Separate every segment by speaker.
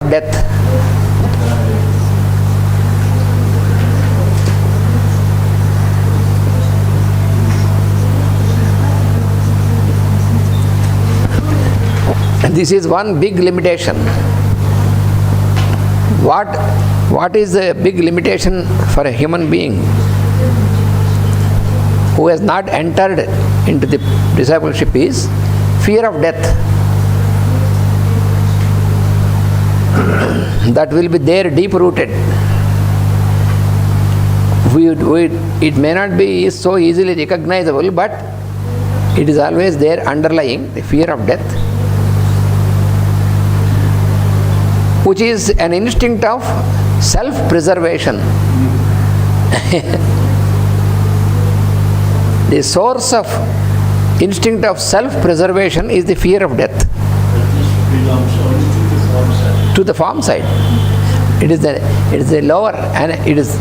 Speaker 1: of death. And this is one big limitation. What is the big limitation for a human being who has not entered into the discipleship is fear of death. That will be there deep rooted. It may not be so easily recognizable, but it is always there underlying the fear of death, which is an instinct of self-preservation. The source of instinct of self-preservation is the fear of death. To the form side. It is the lower, and it is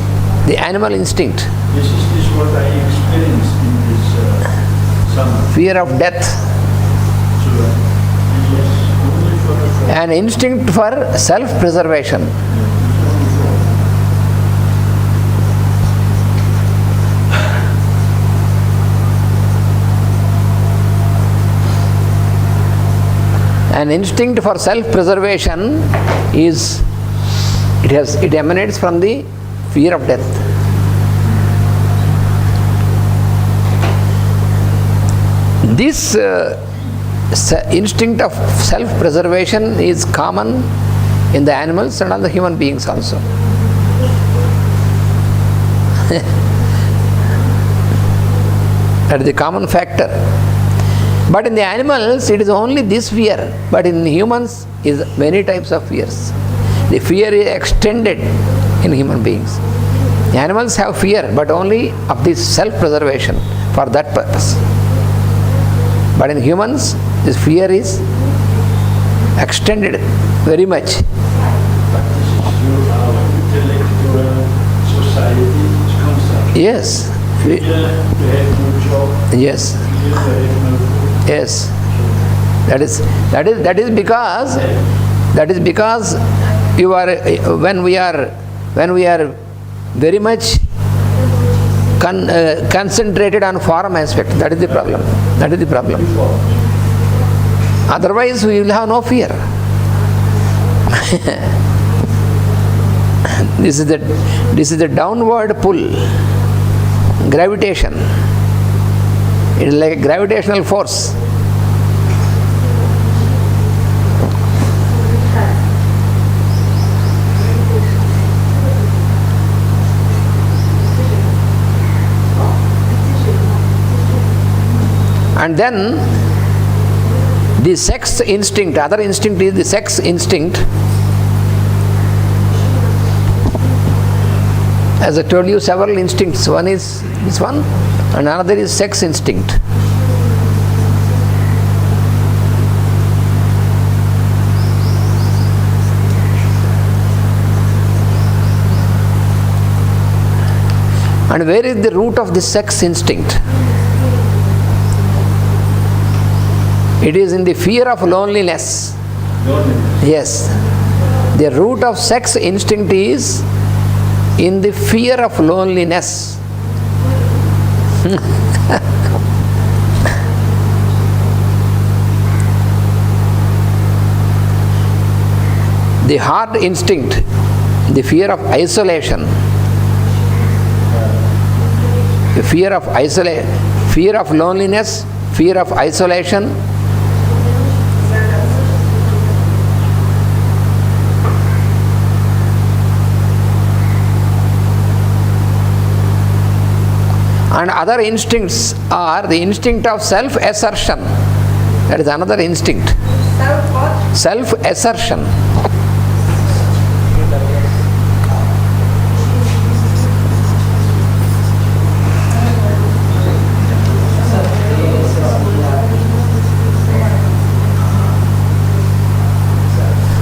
Speaker 1: the animal instinct.
Speaker 2: This is what I experienced in this summer.
Speaker 1: Fear of death. An instinct for self-preservation. An instinct for self-preservation is, it emanates from the fear of death. This instinct of self-preservation is common in the animals and on the human beings also. That is the common factor. But in the animals, it is only this fear. But in humans, is many types of fears. The fear is extended in human beings. The animals have fear, but only of this self-preservation for that purpose. But in humans, this fear is extended very much.
Speaker 2: But this is our intellectual society concept.
Speaker 1: Yes.
Speaker 2: Fear to have no job.
Speaker 1: Yes.
Speaker 2: Fear to have no food.
Speaker 1: Yes. That is because you are when we are very much concentrated on form aspect. That is the problem. That is the problem. Otherwise, we will have no fear. This is the downward pull, gravitation. It is like a gravitational force. And then the sex instinct, other instinct is the sex instinct. As I told you, several instincts. One is this one, and another is sex instinct. And where is the root of this sex instinct? It is in the fear of loneliness. Yes. The root of sex instinct is in the fear of loneliness. The heart instinct, the fear of isolation. The fear of fear of loneliness, fear of isolation. And other instincts are the instinct of self-assertion. That is another instinct. Self-assertion.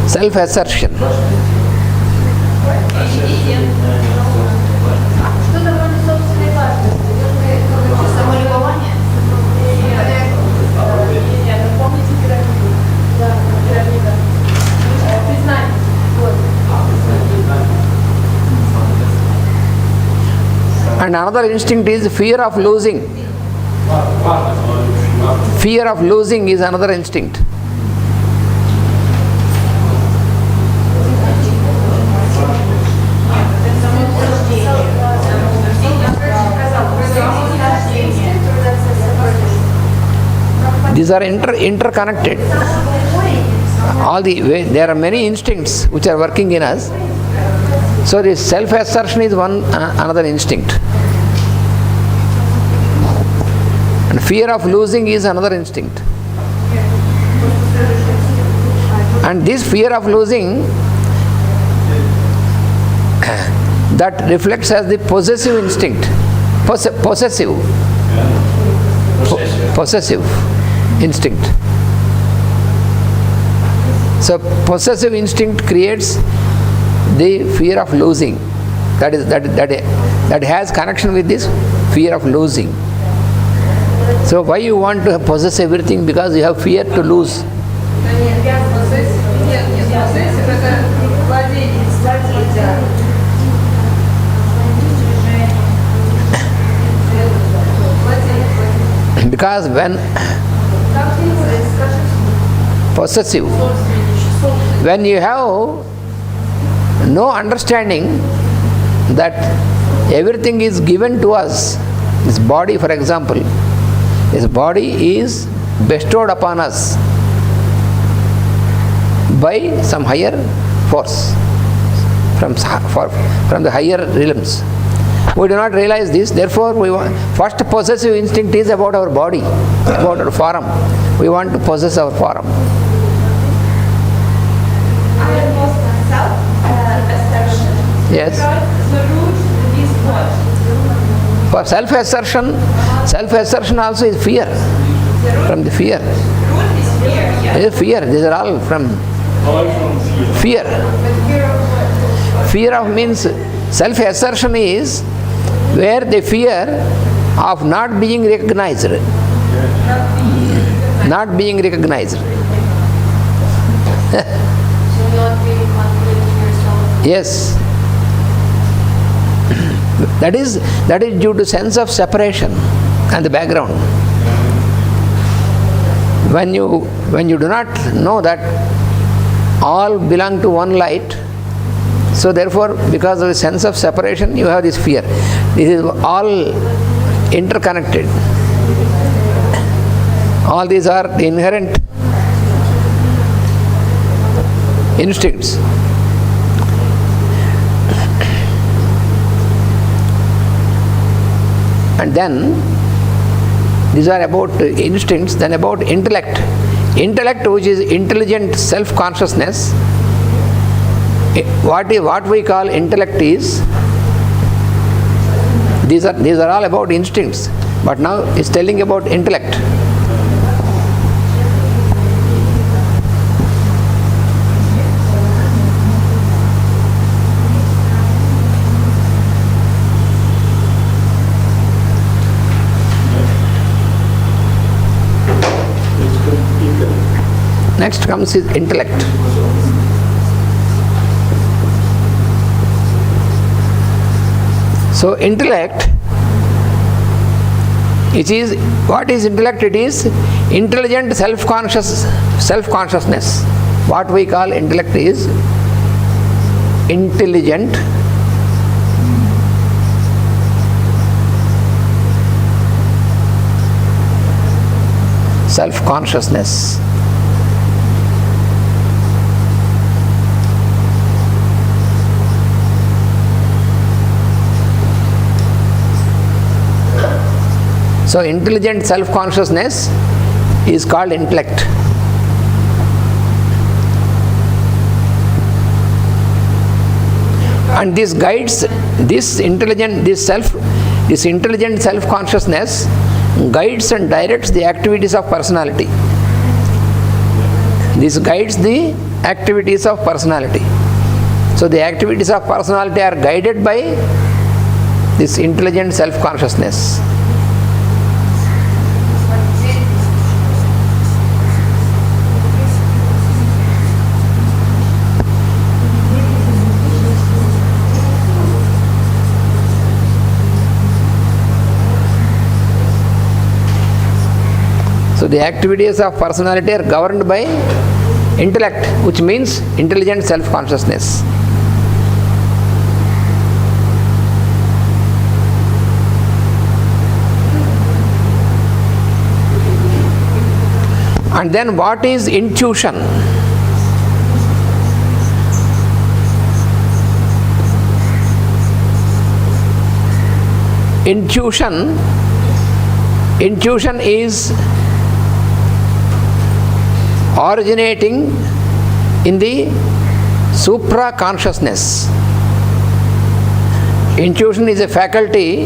Speaker 1: Self-assertion. And another instinct is fear of losing. Fear of losing is another instinct. These are interconnected. There are many instincts which are working in us. So this self-assertion is another instinct. And fear of losing is another instinct. And this fear of losing, that reflects as the possessive instinct. Possessive instinct. So possessive instinct creates the fear of losing. That has connection with this fear of losing. So why you want to possess everything? Because you have fear to lose. Because when possessive, when you have no understanding that everything is given to us, this body for example, this body is bestowed upon us by some higher force from the higher realms. We do not realize this, therefore first possessive instinct is about our body, about our form. We want to possess our form. Yes. For self-assertion also is fear. From the fear. Fear. These are all from fear. Fear of means self-assertion is where the fear of not being recognized. Not being recognized. Yes. That is due to sense of separation and the background. When you do not know that all belong to one light, so therefore because of the sense of separation you have this fear. This is all interconnected. All these are the inherent instincts. And then these are about instincts, then about intellect. Intellect, which is intelligent self-consciousness. What we call intellect is, these are all about instincts, but now it's telling about intellect. Next comes is intellect. So intellect, what is intellect? It is intelligent self-consciousness. What we call intellect is intelligent self-consciousness. So intelligent self-consciousness is called intellect. And this guides, this intelligent self-consciousness guides and directs the activities of personality. This guides the activities of personality. So the activities of personality are guided by this intelligent self-consciousness. the activities of personality are governed by intellect, which means intelligent self-consciousness. And then what is intuition? Intuition is originating in the supra-consciousness. Intuition is a faculty,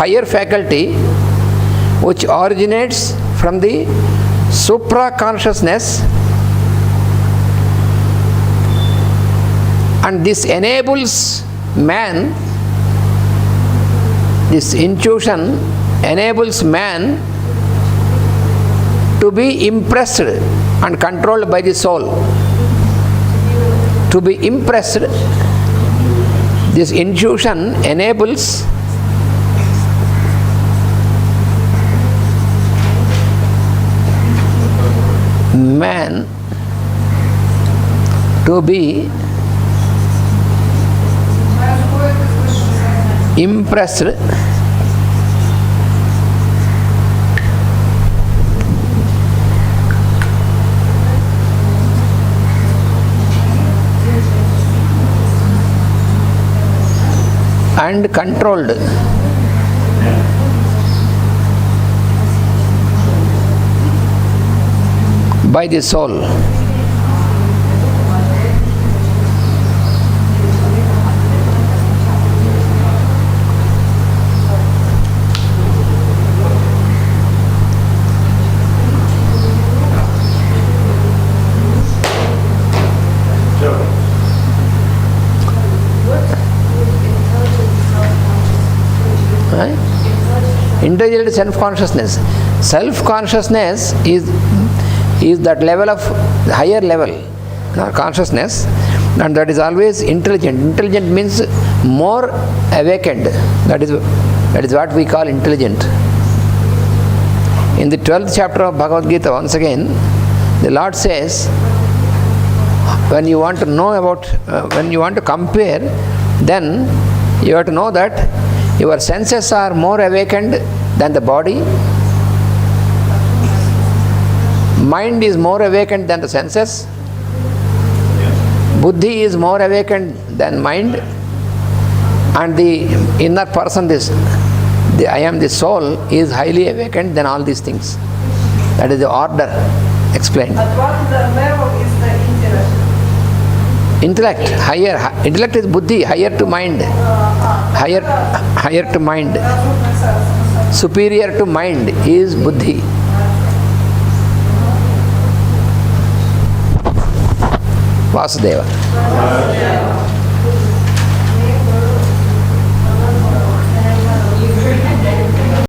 Speaker 1: higher faculty, which originates from the supra-consciousness, and this enables man, this intuition enables man to be impressed and controlled by the soul. To be impressed, this intuition enables man to be impressed and controlled by the soul. Intelligent self-consciousness. Self-consciousness is that level of higher level consciousness, and that is always intelligent. Intelligent means more awakened. That is what we call intelligent. In the 12th chapter of Bhagavad Gita, once again, the Lord says, when you want to know about, when you want to compare, then you have to know that your senses are more awakened than the body. Mind is more awakened than the senses. Buddhi is more awakened than mind. And the inner person, I am the soul, is highly awakened than all these things. That is the order explained.
Speaker 3: At what level is the intellect?
Speaker 1: Intellect, higher. Intellect is buddhi, higher to mind. Higher to mind. Superior to mind is buddhi. Vasudeva.